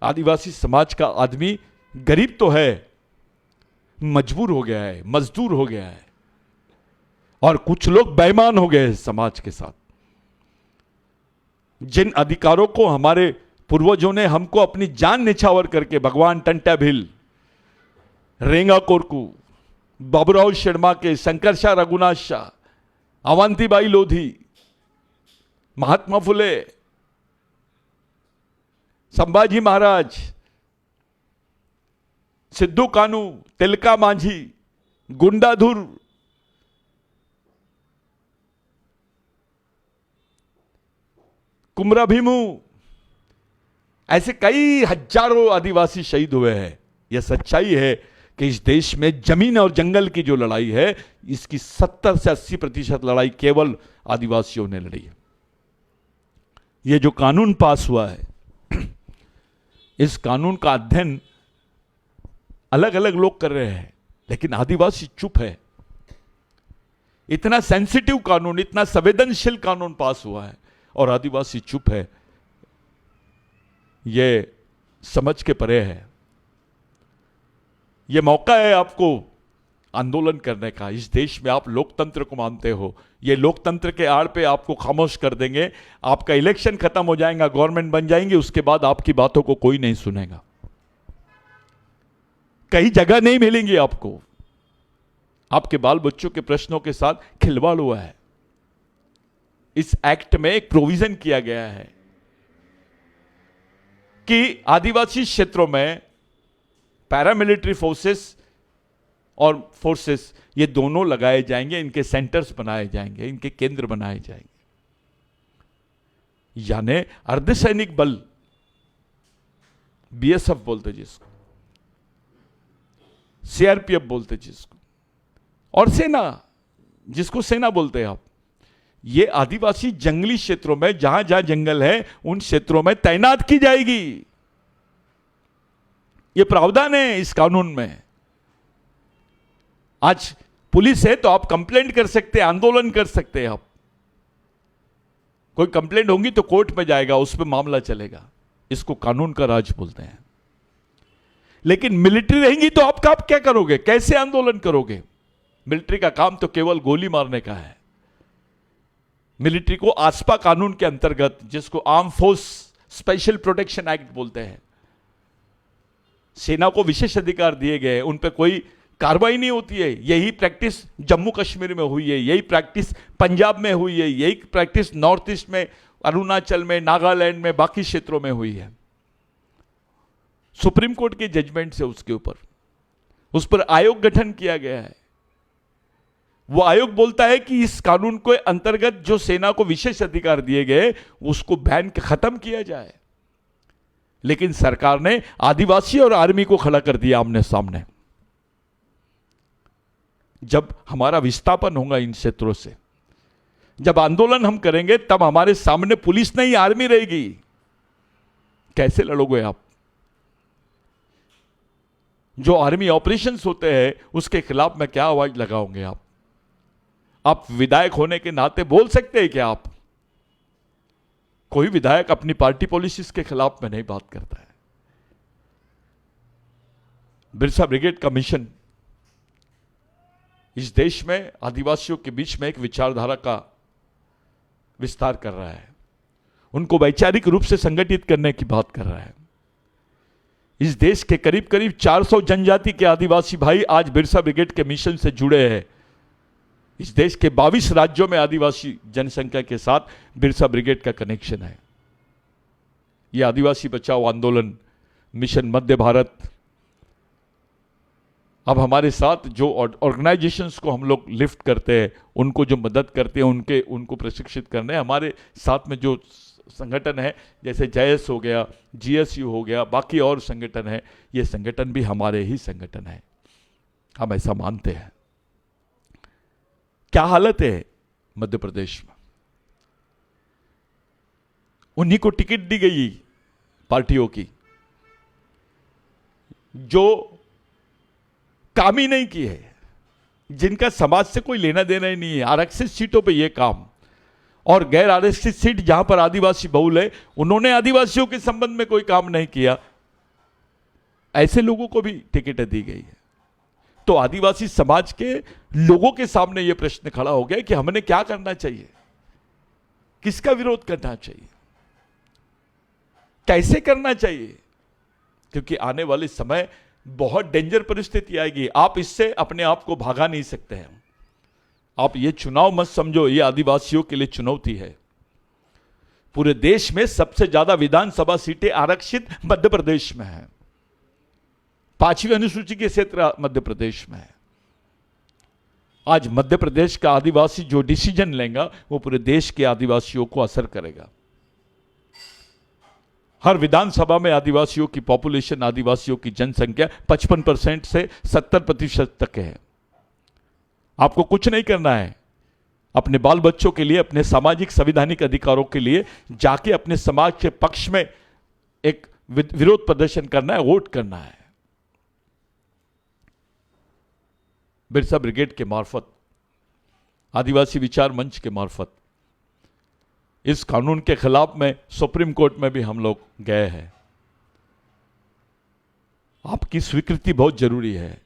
S1: आदिवासी समाज का आदमी गरीब तो है, मजबूर हो गया है, मजदूर हो गया है, और कुछ लोग बेईमान हो गए हैं समाज के साथ। जिन अधिकारों को हमारे पूर्वजों ने हमको अपनी जान निछावर करके, भगवान टंटा भिल, रेंगा कोरकू, बाबूराव शर्मा के, शंकर शाह रघुनाथ शाह, अवंतीबाई लोधी, महात्मा फुले, संभाजी महाराज, सिद्धू कानू, तिलका मांझी, गुंडाधुर, कुमरा भीमू, ऐसे कई हजारों आदिवासी शहीद हुए हैं। यह सच्चाई है कि इस देश में जमीन और जंगल की जो लड़ाई है, इसकी 70 से 80% लड़ाई केवल आदिवासियों ने लड़ी है। यह जो कानून पास हुआ है, इस कानून का अध्ययन अलग अलग लोग कर रहे हैं, लेकिन आदिवासी चुप है। इतना सेंसिटिव कानून, इतना संवेदनशील कानून पास हुआ है और आदिवासी चुप है, यह समझ के परे है। यह मौका है आपको आंदोलन करने का। इस देश में आप लोकतंत्र को मानते हो, ये लोकतंत्र के आड़ पे आपको खामोश कर देंगे। आपका इलेक्शन खत्म हो जाएगा, गवर्नमेंट बन जाएंगे, उसके बाद आपकी बातों को कोई नहीं सुनेगा, कहीं जगह नहीं मिलेंगी आपको। आपके बाल बच्चों के प्रश्नों के साथ खिलवाड़ हुआ है। इस एक्ट में एक प्रोविजन किया गया है कि आदिवासी क्षेत्रों में पैरामिलिट्री फोर्सेस और फोर्सेस, ये दोनों लगाए जाएंगे, इनके सेंटर्स बनाए जाएंगे, इनके केंद्र बनाए जाएंगे। यानी अर्धसैनिक बल, बीएसएफ बोलते जिसको, सीआरपीएफ बोलते जिसको, और सेना, जिसको सेना बोलते हैं आप, ये आदिवासी जंगली क्षेत्रों में, जहां जहां जंगल है उन क्षेत्रों में तैनात की जाएगी। ये प्रावधान है इस कानून में। आज पुलिस है तो आप कंप्लेंट कर सकते हैं, आंदोलन कर सकते हैं। आप कोई कंप्लेंट होगी तो कोर्ट में जाएगा, उस पर मामला चलेगा। इसको कानून का राज बोलते हैं। लेकिन मिलिट्री रहेंगी तो आप क्या करोगे, कैसे आंदोलन करोगे? मिलिट्री का काम तो केवल गोली मारने का है। मिलिट्री को आसपा कानून के अंतर्गत, जिसको arm force special protection act बोलते हैं, सेना को विशेष अधिकार दिए गए, उन पर कोई कार्रवाई नहीं होती है। यही प्रैक्टिस जम्मू कश्मीर में हुई है, यही प्रैक्टिस पंजाब में हुई है, यही प्रैक्टिस नॉर्थ ईस्ट में, अरुणाचल में, नागालैंड में, बाकी क्षेत्रों में हुई है। सुप्रीम कोर्ट के जजमेंट से उसके ऊपर, उस पर आयोग गठन किया गया है। वो आयोग बोलता है कि इस कानून के अंतर्गत जो सेना को विशेष अधिकार दिए गए उसको बैन खत्म किया जाए। लेकिन सरकार ने आदिवासी और आर्मी को खड़ा कर दिया आमने सामने। जब हमारा विस्थापन होगा इन क्षेत्रों से, जब आंदोलन हम करेंगे, तब हमारे सामने पुलिस नहीं आर्मी रहेगी। कैसे लड़ोगे आप? जो आर्मी ऑपरेशंस होते हैं उसके खिलाफ में क्या आवाज लगाओगे आप? आप विधायक होने के नाते बोल सकते हैं क्या आप? कोई विधायक अपनी पार्टी पॉलिसीज के खिलाफ में नहीं बात करता है। बिरसा ब्रिगेड का मिशन इस देश में आदिवासियों के बीच में एक विचारधारा का विस्तार कर रहा है, उनको वैचारिक रूप से संगठित करने की बात कर रहा है। इस देश के करीब करीब 400 जनजाति के आदिवासी भाई आज बिरसा ब्रिगेड के मिशन से जुड़े हैं। इस देश के 22 राज्यों में आदिवासी जनसंख्या के साथ बिरसा ब्रिगेड का कनेक्शन है। यह आदिवासी बचाओ आंदोलन, मिशन मध्य भारत, अब हमारे साथ जो ऑर्गेनाइजेशंस को हम लोग लिफ्ट करते हैं, उनको जो मदद करते हैं, उनको प्रशिक्षित करने, हमारे साथ में जो संगठन है जैसे JS हो गया, GSU हो गया, बाकी और संगठन है, ये संगठन भी हमारे ही संगठन है, हम ऐसा मानते हैं। क्या हालत है मध्य प्रदेश में? उन्हीं को टिकट दी गई पार्टियों की जो काम ही नहीं की है, जिनका समाज से कोई लेना देना ही नहीं है। आरक्षित सीटों पे ये काम, और गैर आरक्षित सीट जहां पर आदिवासी बहुल है, उन्होंने आदिवासियों के संबंध में कोई काम नहीं किया। ऐसे लोगों को भी टिकटें दी गई है। तो आदिवासी समाज के लोगों के सामने यह प्रश्न खड़ा हो गया कि हमने क्या करना चाहिए, किसका विरोध करना चाहिए, कैसे करना चाहिए, क्योंकि आने वाले समय बहुत डेंजर परिस्थिति आएगी। आप इससे अपने आप को भागा नहीं सकते हैं। आप ये चुनाव मत समझो, ये आदिवासियों के लिए चुनौती है। पूरे देश में सबसे ज्यादा विधानसभा सीटें आरक्षित मध्य प्रदेश में है। 5वीं अनुसूची के क्षेत्र मध्य प्रदेश में है। आज मध्य प्रदेश का आदिवासी जो डिसीजन लेगा वो पूरे देश के आदिवासियों को असर करेगा। हर विधानसभा में आदिवासियों की पॉपुलेशन, आदिवासियों की जनसंख्या 55% से 70% तक है। आपको कुछ नहीं करना है, अपने बाल बच्चों के लिए, अपने सामाजिक संवैधानिक अधिकारों के लिए जाके अपने समाज के पक्ष में एक विरोध प्रदर्शन करना है, वोट करना है। बिरसा ब्रिगेड के मार्फत, आदिवासी विचार मंच के मार्फत इस कानून के खिलाफ में सुप्रीम कोर्ट में भी हम लोग गए हैं। आपकी स्वीकृति बहुत जरूरी है।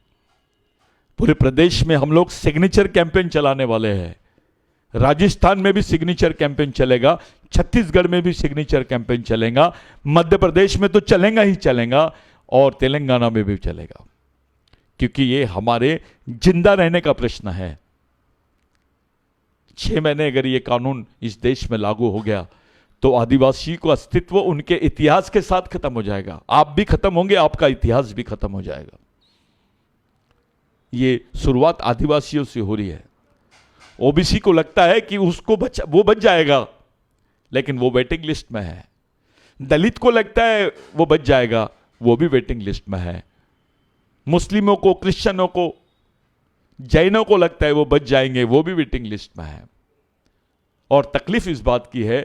S1: पूरे प्रदेश में हम लोग सिग्नेचर कैंपेन चलाने वाले हैं। राजस्थान में भी सिग्नेचर कैंपेन चलेगा, छत्तीसगढ़ में भी सिग्नेचर कैंपेन चलेगा, मध्य प्रदेश में तो चलेगा ही चलेगा, और तेलंगाना में भी चलेगा, क्योंकि ये हमारे जिंदा रहने का प्रश्न है। 6 महीने अगर ये कानून इस देश में लागू हो गया तो आदिवासी को अस्तित्व उनके इतिहास के साथ खत्म हो जाएगा। आप भी खत्म होंगे, आपका इतिहास भी खत्म हो जाएगा। ये शुरुआत आदिवासियों से हो रही है। ओबीसी को लगता है कि उसको वो बच जाएगा, लेकिन वो वेटिंग लिस्ट में है। दलित को लगता है वो बच जाएगा, वो भी वेटिंग लिस्ट में है। मुस्लिमों को, क्रिश्चियनों को, जैनों को लगता है वो बच जाएंगे, वो भी वेटिंग लिस्ट में है। और तकलीफ इस बात की है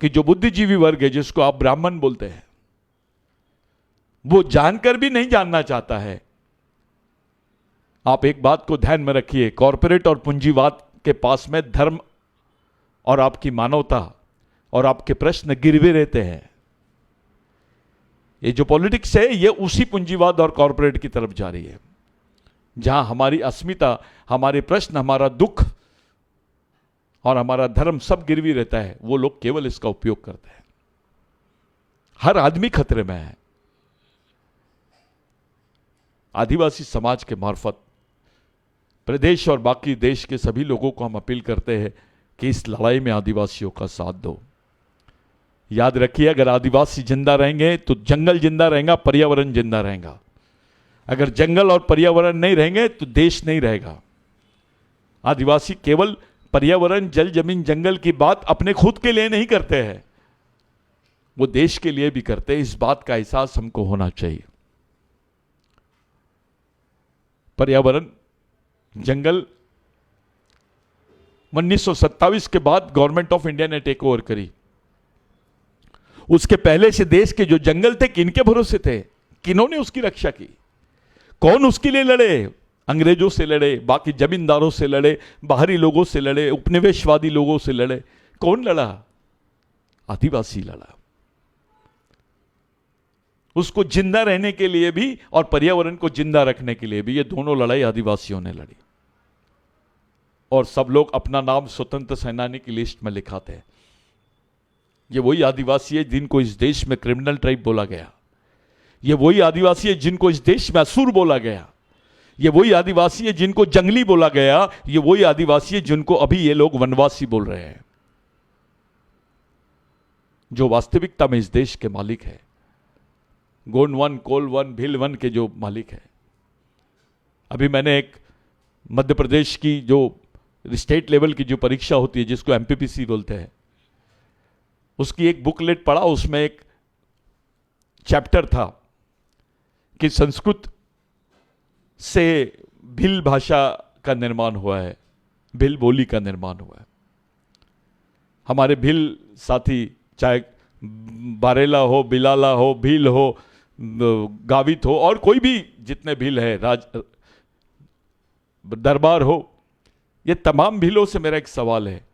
S1: कि जो बुद्धिजीवी वर्ग है, जिसको आप ब्राह्मण बोलते हैं, वो जानकर भी नहीं जानना चाहता है। आप एक बात को ध्यान में रखिए, कॉरपोरेट और पूंजीवाद के पास में धर्म और आपकी मानवता और आपके प्रश्न गिरवे रहते हैं। ये जो पॉलिटिक्स है, ये उसी पूंजीवाद और कॉरपोरेट की तरफ जा रही है, जहां हमारी अस्मिता, हमारे प्रश्न, हमारा दुख और हमारा धर्म सब गिरवी रहता है। वो लोग केवल इसका उपयोग करते हैं। हर आदमी खतरे में है। आदिवासी समाज के मार्फत प्रदेश और बाकी देश के सभी लोगों को हम अपील करते हैं कि इस लड़ाई में आदिवासियों का साथ दो। याद रखिए, अगर आदिवासी जिंदा रहेंगे तो जंगल जिंदा रहेगा, पर्यावरण जिंदा रहेगा। अगर जंगल और पर्यावरण नहीं रहेंगे तो देश नहीं रहेगा। आदिवासी केवल पर्यावरण, जल, जमीन, जंगल की बात अपने खुद के लिए नहीं करते हैं, वो देश के लिए भी करते हैं। इस बात का एहसास हमको होना चाहिए। पर्यावरण, जंगल 1927 के बाद गवर्नमेंट ऑफ इंडिया ने टेक ओवर करी। उसके पहले से देश के जो जंगल थे, किनके भरोसे थे? किन्होंने उसकी रक्षा की? कौन उसके लिए लड़े? अंग्रेजों से लड़े, बाकी जमींदारों से लड़े, बाहरी लोगों से लड़े, उपनिवेशवादी लोगों से लड़े। कौन लड़ा? आदिवासी लड़ा। उसको जिंदा रहने के लिए भी और पर्यावरण को जिंदा रखने के लिए भी, ये दोनों लड़ाई आदिवासियों ने लड़ी। और सब लोग अपना नाम स्वतंत्र सेनानी की लिस्ट में लिखाते हैं। ये वही आदिवासी है जिनको इस देश में क्रिमिनल ट्राइब बोला गया। ये वही आदिवासी है जिनको इस देश में असुर बोला गया। ये वही आदिवासी है जिनको जंगली बोला गया। ये वही आदिवासी है जिनको अभी ये लोग वनवासी बोल रहे हैं, जो वास्तविकता में इस देश के मालिक है। गोंड वन, कोल वन, भील वन के जो मालिक है। अभी मैंने एक मध्य प्रदेश की जो स्टेट लेवल की जो परीक्षा होती है, जिसको एमपीपीसी बोलते हैं, उसकी एक बुकलेट पढ़ा। उसमें एक चैप्टर था कि संस्कृत से भिल भाषा का निर्माण हुआ है, भिल बोली का निर्माण हुआ है। हमारे भिल साथी, चाहे बारेला हो, बिलाला हो, भील हो, गावित हो, और कोई भी जितने भील है, दरबार हो, ये तमाम भीलों से मेरा एक सवाल है,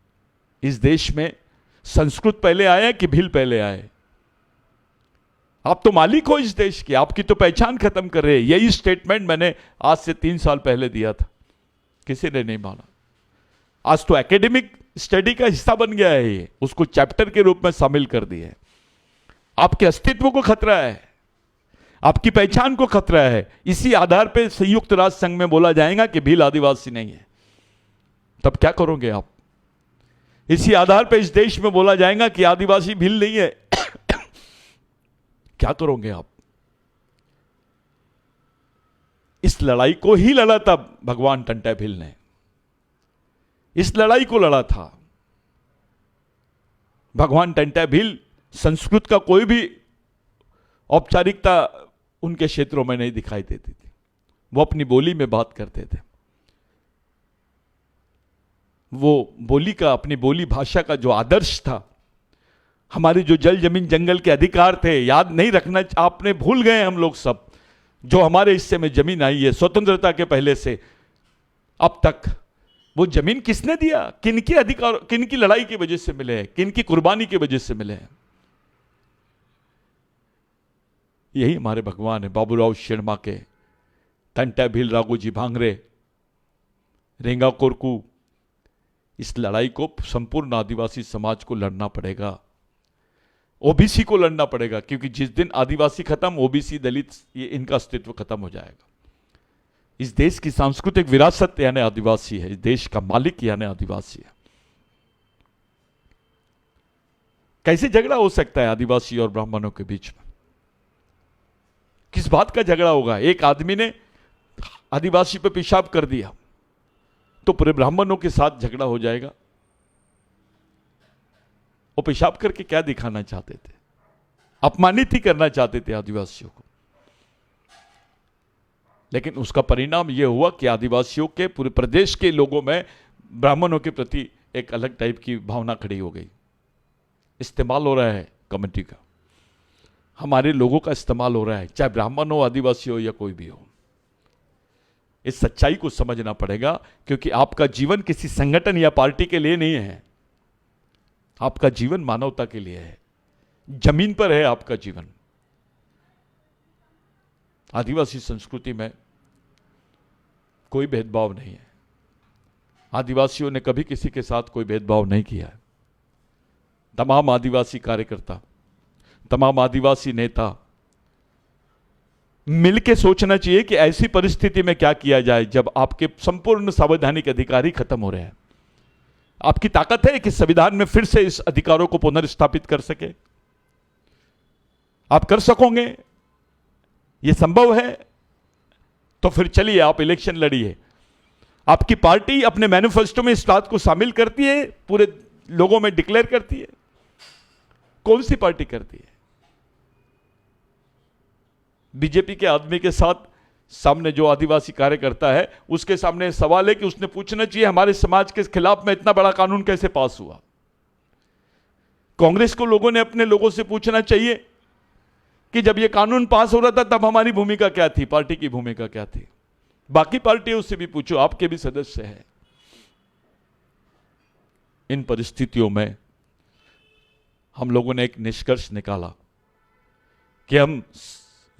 S1: इस देश में संस्कृत पहले आया कि भील पहले आए? आप तो मालिक हो इस देश के, आपकी तो पहचान खत्म कर रहे हैं। यही स्टेटमेंट मैंने आज से 3 साल पहले दिया था, किसी ने नहीं माना। आज तो एकेडमिक स्टडी का हिस्सा बन गया है ये, उसको चैप्टर के रूप में शामिल कर दिए। आपके अस्तित्व को खतरा है, आपकी पहचान को खतरा है। इसी आधार पर संयुक्त राष्ट्र संघ में बोला जाएगा कि भील आदिवासी नहीं है, तब क्या करोगे आप? इसी आधार पर इस देश में बोला जाएगा कि आदिवासी भील नहीं है, क्या करोगे आप? इस लड़ाई को ही लड़ा था भगवान टंटा भील ने, इस लड़ाई को लड़ा था भगवान टंटा भील। संस्कृत का कोई भी औपचारिकता उनके क्षेत्रों में नहीं दिखाई देती थी। वो अपनी बोली में बात करते थे। वो बोली का, अपनी बोली भाषा का जो आदर्श था, हमारे जो जल जमीन जंगल के अधिकार थे, याद नहीं रखना, आपने भूल गए हम लोग सब, जो हमारे हिस्से में जमीन आई है स्वतंत्रता के पहले से अब तक, वो जमीन किसने दिया? किनके अधिकार, किनकी लड़ाई की वजह से मिले हैं, किनकी कुर्बानी की वजह से मिले हैं? यही हमारे भगवान है। बाबूराव शेणमाके, टंटा भील राघोजी भांगरे, रेंगा कोरकू, इस लड़ाई को संपूर्ण आदिवासी समाज को लड़ना पड़ेगा, ओबीसी को लड़ना पड़ेगा, क्योंकि जिस दिन आदिवासी खत्म, ओबीसी, दलित, ये इनका अस्तित्व खत्म हो जाएगा। इस देश की सांस्कृतिक विरासत यानी आदिवासी है, इस देश का मालिक यानी आदिवासी है। कैसे झगड़ा हो सकता है आदिवासी और ब्राह्मणों के बीच में? किस बात का झगड़ा होगा? एक आदमी ने आदिवासी पे पेशाब कर दिया तो पूरे ब्राह्मणों के साथ झगड़ा हो जाएगा। वो पेशाब करके क्या दिखाना चाहते थे? अपमानित ही करना चाहते थे आदिवासियों को। लेकिन उसका परिणाम यह हुआ कि आदिवासियों के, पूरे प्रदेश के लोगों में ब्राह्मणों के प्रति एक अलग टाइप की भावना खड़ी हो गई। इस्तेमाल हो रहा है कमेटी का, हमारे लोगों का इस्तेमाल हो रहा है, चाहे ब्राह्मण हो, आदिवासी हो या कोई भी हो। इस सच्चाई को समझना पड़ेगा, क्योंकि आपका जीवन किसी संगठन या पार्टी के लिए नहीं है, आपका जीवन मानवता के लिए है, जमीन पर है आपका जीवन। आदिवासी संस्कृति में कोई भेदभाव नहीं है। आदिवासियों ने कभी किसी के साथ कोई भेदभाव नहीं किया है। तमाम आदिवासी कार्यकर्ता, तमाम आदिवासी नेता मिलकर सोचना चाहिए कि ऐसी परिस्थिति में क्या किया जाए जब आपके संपूर्ण संवैधानिक अधिकार ही खत्म हो रहे हैं। आपकी ताकत है कि संविधान में फिर से इस अधिकारों को पुनर्स्थापित कर सके? आप कर सकोगे? यह संभव है? तो फिर चलिए, आप इलेक्शन लड़िए। आपकी पार्टी अपने मैनिफेस्टो में इस बात को शामिल करती है, पूरे लोगों में डिक्लेयर करती है? कौन सी पार्टी करती है? बीजेपी के आदमी के साथ सामने जो आदिवासी कार्यकर्ता है, उसके सामने सवाल है कि उसने पूछना चाहिए हमारे समाज के खिलाफ में इतना बड़ा कानून कैसे पास हुआ। कांग्रेस को लोगों ने अपने लोगों से पूछना चाहिए कि जब यह कानून पास हो रहा था तब हमारी भूमिका क्या थी, पार्टी की भूमिका क्या थी। बाकी पार्टियों से भी पूछो, आपके भी सदस्य हैं। इन परिस्थितियों में हम लोगों ने एक निष्कर्ष निकाला कि हम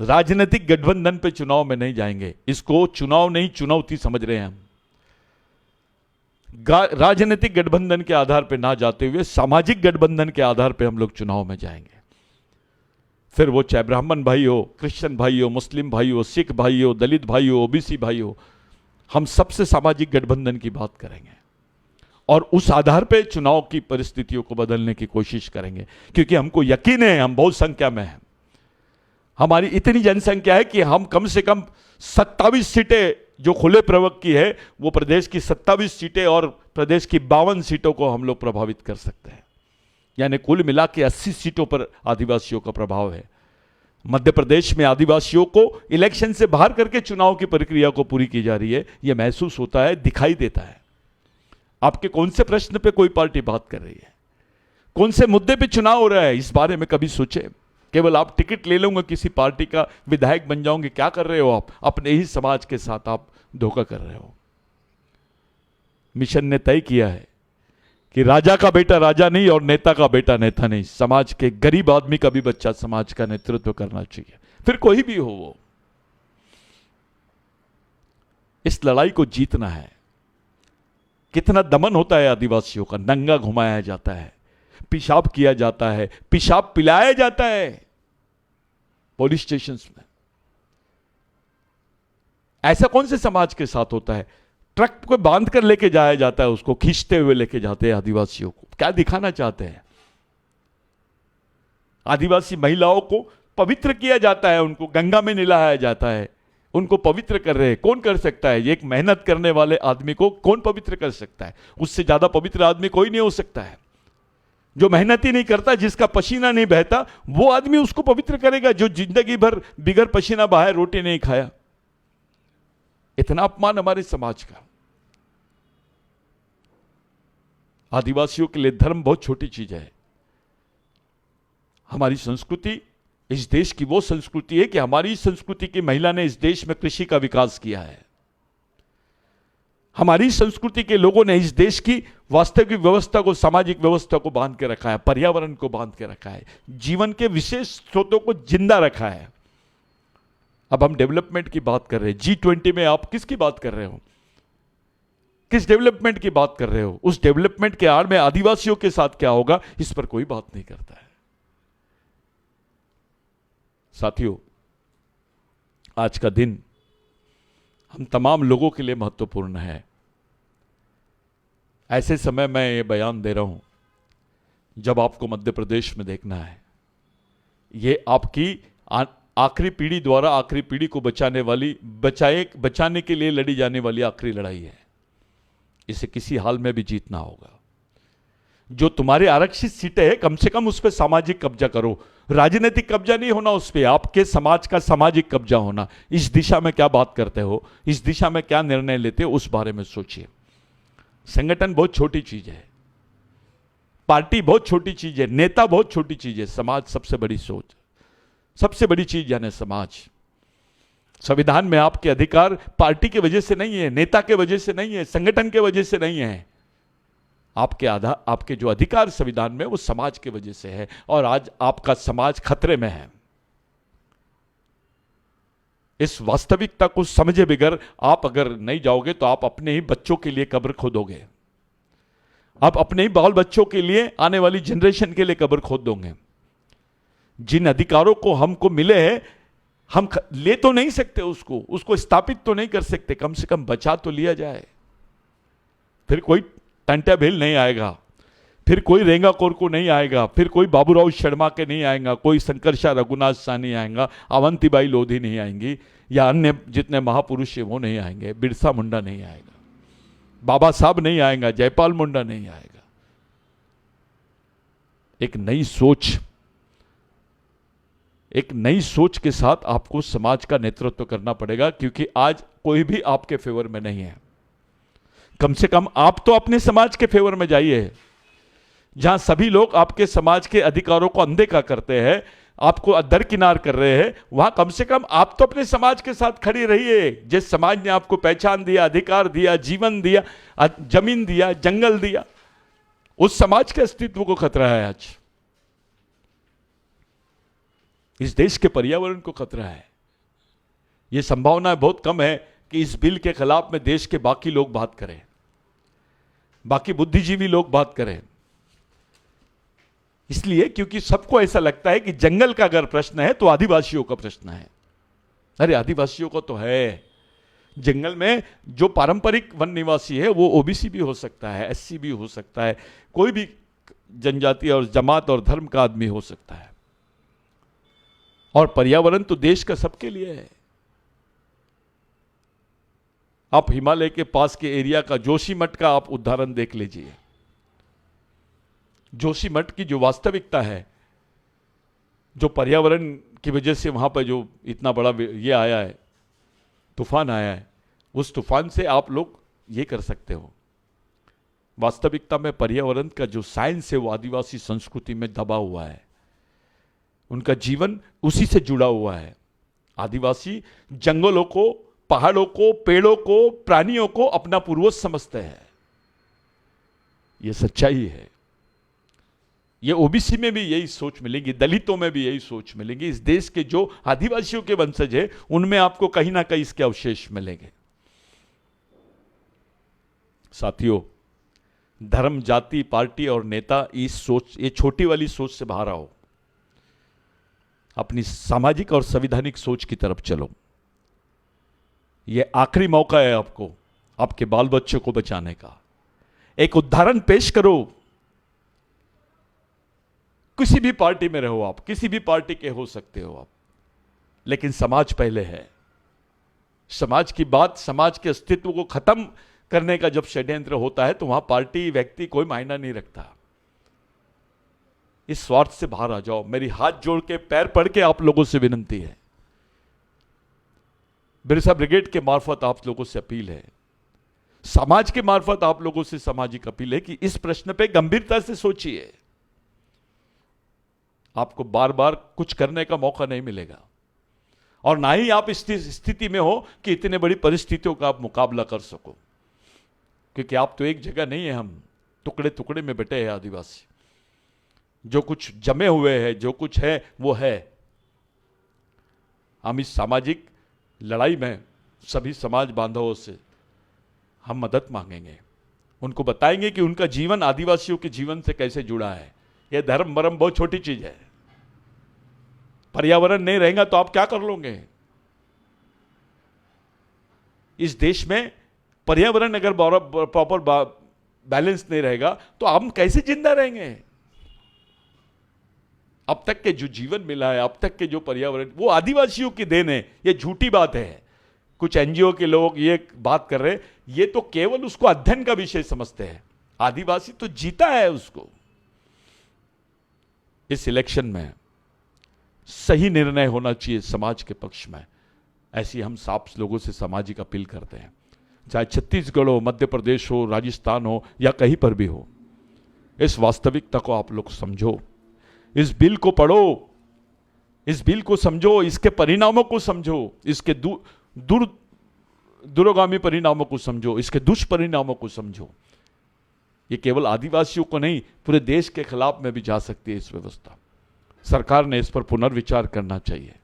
S1: राजनीतिक गठबंधन पे चुनाव में नहीं जाएंगे। इसको चुनाव नहीं, चुनौती समझ रहे हैं हम। राजनीतिक गठबंधन के आधार पे ना जाते हुए सामाजिक गठबंधन के आधार पे हम लोग चुनाव में जाएंगे। फिर वो चाहे ब्राह्मण भाई हो, क्रिश्चियन भाई हो, मुस्लिम भाई हो, सिख भाई हो, दलित भाई हो, ओबीसी भाई हो, हम सबसे सामाजिक गठबंधन की बात करेंगे और उस आधार पे चुनाव की परिस्थितियों को बदलने की कोशिश करेंगे। क्योंकि हमको यकीन है हम बहुत संख्या में हैं। हमारी इतनी जनसंख्या है कि हम कम से कम 27 सीटें जो खुले प्रवर्ग की है, वो प्रदेश की 27 सीटें और प्रदेश की 52 सीटों को हम लोग प्रभावित कर सकते हैं। यानी कुल मिला के 80 सीटों पर आदिवासियों का प्रभाव है। मध्य प्रदेश में आदिवासियों को इलेक्शन से बाहर करके चुनाव की प्रक्रिया को पूरी की जा रही है। यह महसूस होता है, दिखाई देता है। आपके कौन से प्रश्न पे कोई पार्टी बात कर रही है, कौन से मुद्दे पे चुनाव हो रहा है, इस बारे में कभी सोचे? केवल आप टिकट ले लोगे, किसी पार्टी का विधायक बन जाओगे, क्या कर रहे हो आप? अपने ही समाज के साथ आप धोखा कर रहे हो। मिशन ने तय किया है कि राजा का बेटा राजा नहीं और नेता का बेटा नेता नहीं, समाज के गरीब आदमी का भी बच्चा समाज का नेतृत्व करना चाहिए, फिर कोई भी हो वो। इस लड़ाई को जीतना है। कितना दमन होता है आदिवासियों का, नंगा घुमाया जाता है, पेशाब किया जाता है, पेशाब पिलाया जाता है पुलिस स्टेशंस में। ऐसा कौन से समाज के साथ होता है? ट्रक को बांध कर लेके जाया जाता है, उसको खींचते हुए लेके जाते हैं आदिवासियों को। क्या दिखाना चाहते हैं? आदिवासी महिलाओं को पवित्र किया जाता है, उनको गंगा में नहलाया जाता है, उनको पवित्र कर रहे हैं। कौन कर सकता है? एक मेहनत करने वाले आदमी को कौन पवित्र कर सकता है? उससे ज्यादा पवित्र आदमी कोई नहीं हो सकता है। जो मेहनत ही नहीं करता, जिसका पसीना नहीं बहता, वो आदमी उसको पवित्र करेगा जो जिंदगी भर बिगर पसीना बहाए रोटी नहीं खाया। इतना अपमान हमारे समाज का। आदिवासियों के लिए धर्म बहुत छोटी चीज है। हमारी संस्कृति इस देश की वो संस्कृति है कि हमारी संस्कृति की महिला ने इस देश में कृषि का विकास किया है। हमारी संस्कृति के लोगों ने इस देश की वास्तविक व्यवस्था को, सामाजिक व्यवस्था को बांध के रखा है, पर्यावरण को बांध के रखा है, जीवन के विशेष स्रोतों को जिंदा रखा है। अब हम डेवलपमेंट की बात कर रहे हैं। G20 में आप किसकी बात कर रहे हो? किस डेवलपमेंट की बात कर रहे हो? उस डेवलपमेंट के आड़ में आदिवासियों के साथ क्या होगा, इस पर कोई बात नहीं करता है। साथियों, आज का दिन हम तमाम लोगों के लिए महत्वपूर्ण है। ऐसे समय मैं ये बयान दे रहा हूं जब आपको मध्य प्रदेश में देखना है। ये आपकी आखिरी पीढ़ी द्वारा आखिरी पीढ़ी को बचाने के लिए लड़ी जाने वाली आखिरी लड़ाई है। इसे किसी हाल में भी जीतना होगा। जो तुम्हारे आरक्षित सीटें हैं, कम से कम उस पर सामाजिक कब्जा करो। राजनीतिक कब्जा नहीं होना उस पर, आपके समाज का सामाजिक कब्जा होना। इस दिशा में क्या बात करते हो, इस दिशा में क्या निर्णय लेते हो, उस बारे में सोचिए। संगठन बहुत छोटी चीज है, पार्टी बहुत छोटी चीज है, नेता बहुत छोटी चीज है, समाज सबसे बड़ी सोच, सबसे बड़ी चीज यानी समाज। संविधान में आपके अधिकार पार्टी की वजह से नहीं है, नेता के वजह से नहीं है, संगठन के वजह से नहीं है। आपके जो अधिकार संविधान में, वो समाज की वजह से है। और आज आपका समाज खतरे में है। इस वास्तविकता को समझे बगैर आप अगर नहीं जाओगे तो आप अपने ही बच्चों के लिए कब्र खोदोगे। आप अपने ही बाल बच्चों के लिए, आने वाली जनरेशन के लिए कब्र खोद दोगे। जिन अधिकारों को हमको मिले हैं, हम ले तो नहीं सकते उसको स्थापित तो नहीं कर सकते, कम से कम बचा तो लिया जाए। फिर कोई टंटा भेल नहीं आएगा, फिर कोई रेंगा कोरको नहीं आएगा, फिर कोई बाबूराव शर्मा के नहीं आएगा, कोई शंकरशाह रघुनाथ शाह नहीं आएगा, अवंतीबाई लोधी नहीं आएंगी, या अन्य जितने महापुरुष है वो नहीं आएंगे, बिरसा मुंडा नहीं आएगा, बाबा साहब नहीं आएगा, जयपाल मुंडा नहीं आएगा। एक नई सोच के साथ आपको समाज का नेतृत्व करना पड़ेगा, क्योंकि आज कोई भी आपके फेवर में नहीं है। कम से कम आप तो अपने समाज के फेवर में जाइए। जहां सभी लोग आपके समाज के अधिकारों को अनदेखा करते हैं, आपको दरकिनार कर रहे हैं, वहां कम से कम आप तो अपने समाज के साथ खड़ी रहिए। जिस समाज ने आपको पहचान दिया, अधिकार दिया, जीवन दिया, जमीन दिया, जंगल दिया, उस समाज के अस्तित्व को खतरा है। आज इस देश के पर्यावरण को खतरा है। यह संभावना बहुत कम है कि इस बिल के खिलाफ में देश के बाकी लोग बात करें, बाकी बुद्धिजीवी लोग बात करें। इसलिए क्योंकि सबको ऐसा लगता है कि जंगल का अगर प्रश्न है तो आदिवासियों का प्रश्न है। अरे आदिवासियों को तो है। जंगल में जो पारंपरिक वन निवासी है वो ओबीसी भी हो सकता है, एससी भी हो सकता है, कोई भी जनजाति और जमात और धर्म का आदमी हो सकता है। और पर्यावरण तो देश का सबके लिए है। आप हिमालय के पास के एरिया का जोशीमठ का आप उदाहरण देख लीजिए। जोशीमठ की जो वास्तविकता है, जो पर्यावरण की वजह से वहां पर जो इतना बड़ा ये आया है, तूफान आया है, उस तूफान से आप लोग ये कर सकते हो। वास्तविकता में पर्यावरण का जो साइंस है वो आदिवासी संस्कृति में दबा हुआ है। उनका जीवन उसी से जुड़ा हुआ है। आदिवासी जंगलों को, पहाड़ों को, पेड़ों को, प्राणियों को अपना पूर्वज समझते हैं। यह सच्चाई है। ये ओबीसी में भी यही सोच मिलेगी, दलितों में भी यही सोच मिलेगी। इस देश के जो आदिवासियों के वंशज है उनमें आपको कहीं ना कहीं इसके अवशेष मिलेंगे। साथियों, धर्म, जाति, पार्टी और नेता इस सोच, ये छोटी वाली सोच से बाहर आओ। अपनी सामाजिक और संवैधानिक सोच की तरफ चलो। यह आखिरी मौका है आपको आपके बाल बच्चों को बचाने का। एक उदाहरण पेश करो। किसी भी पार्टी में रहो आप, किसी भी पार्टी के हो सकते हो आप, लेकिन समाज पहले है। समाज की बात, समाज के अस्तित्व को खत्म करने का जब षड्यंत्र होता है तो वहां पार्टी, व्यक्ति कोई मायना नहीं रखता। इस स्वार्थ से बाहर आ जाओ। मेरी हाथ जोड़ के पैर पड़ के आप लोगों से विनती है, बिरसा ब्रिगेड के मार्फत आप लोगों से अपील है, समाज के मार्फत आप लोगों से सामाजिक अपील है कि इस प्रश्न पे गंभीरता से सोचिए। आपको बार बार कुछ करने का मौका नहीं मिलेगा और ना ही आप इस स्थिति में हो कि इतने बड़ी परिस्थितियों का आप मुकाबला कर सको, क्योंकि आप तो एक जगह नहीं है, हम टुकड़े टुकड़े में बटे हैं आदिवासी। जो कुछ जमे हुए हैं, जो कुछ है वो है। हम इस सामाजिक लड़ाई में सभी समाज बांधवों से हम मदद मांगेंगे, उनको बताएंगे कि उनका जीवन आदिवासियों के जीवन से कैसे जुड़ा है। यह धर्म मरम बहुत छोटी चीज है। पर्यावरण नहीं रहेगा तो आप क्या कर लोगे? इस देश में पर्यावरण अगर प्रॉपर बैलेंस नहीं रहेगा तो हम कैसे जिंदा रहेंगे? अब तक के जो जीवन मिला है, अब तक के जो पर्यावरण, वो आदिवासियों की देन है। ये झूठी बात है। कुछ एनजीओ के लोग ये बात कर रहे हैं, ये तो केवल उसको अध्ययन का विषय समझते हैं। आदिवासी तो जीता है उसको। इस इलेक्शन में सही निर्णय होना चाहिए समाज के पक्ष में, ऐसी हम साफ लोगों से सामाजिक अपील करते हैं। चाहे छत्तीसगढ़ हो, मध्य प्रदेश हो, राजस्थान हो या कहीं पर भी हो, इस वास्तविकता को आप लोग समझो, इस बिल को पढ़ो, इस बिल को समझो, इसके परिणामों को समझो, इसके दूरगामी परिणामों को समझो, इसके दुष्परिणामों को समझो। ये केवल आदिवासियों को नहीं, पूरे देश के खिलाफ में भी जा सकती है इस व्यवस्था। सरकार ने इस पर पुनर्विचार करना चाहिए।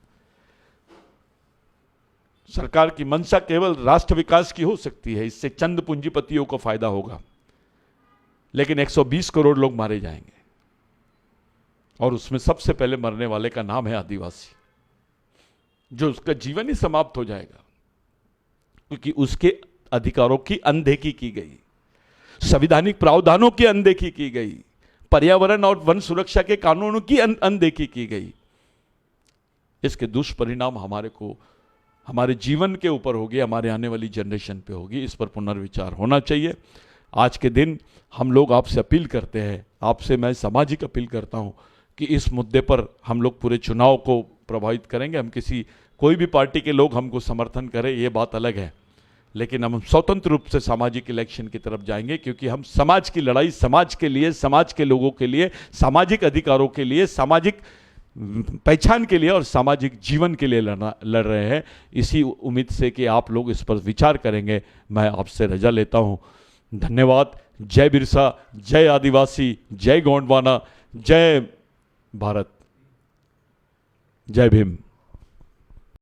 S1: सरकार की मंशा केवल राष्ट्र विकास की हो सकती है, इससे चंद पूंजीपतियों को फायदा होगा, लेकिन 120 करोड़ लोग मारे जाएंगे और उसमें सबसे पहले मरने वाले का नाम है आदिवासी, जो उसका जीवन ही समाप्त हो जाएगा क्योंकि उसके अधिकारों की अनदेखी की गई, संवैधानिक प्रावधानों की अनदेखी की गई, पर्यावरण और वन सुरक्षा के कानूनों की अनदेखी की गई। इसके दुष्परिणाम हमारे जीवन के ऊपर होगी, हमारे आने वाली जनरेशन पे होगी। इस पर पुनर्विचार होना चाहिए। आज के दिन हम लोग आपसे अपील करते हैं, आपसे मैं सामाजिक अपील करता हूं कि इस मुद्दे पर हम लोग पूरे चुनाव को प्रभावित करेंगे। हम कोई भी पार्टी के लोग हमको समर्थन करें ये बात अलग है, लेकिन हम स्वतंत्र रूप से सामाजिक इलेक्शन की तरफ जाएंगे, क्योंकि हम समाज की लड़ाई समाज के लिए, समाज के लोगों के लिए, सामाजिक अधिकारों के लिए, सामाजिक पहचान के लिए और सामाजिक जीवन के लिए लड़ रहे हैं। इसी उम्मीद से कि आप लोग इस पर विचार करेंगे, मैं आपसे रजा लेता हूं। धन्यवाद। जय बिरसा, जय आदिवासी, जय गोंडवाना, जय भारत, जय भीम।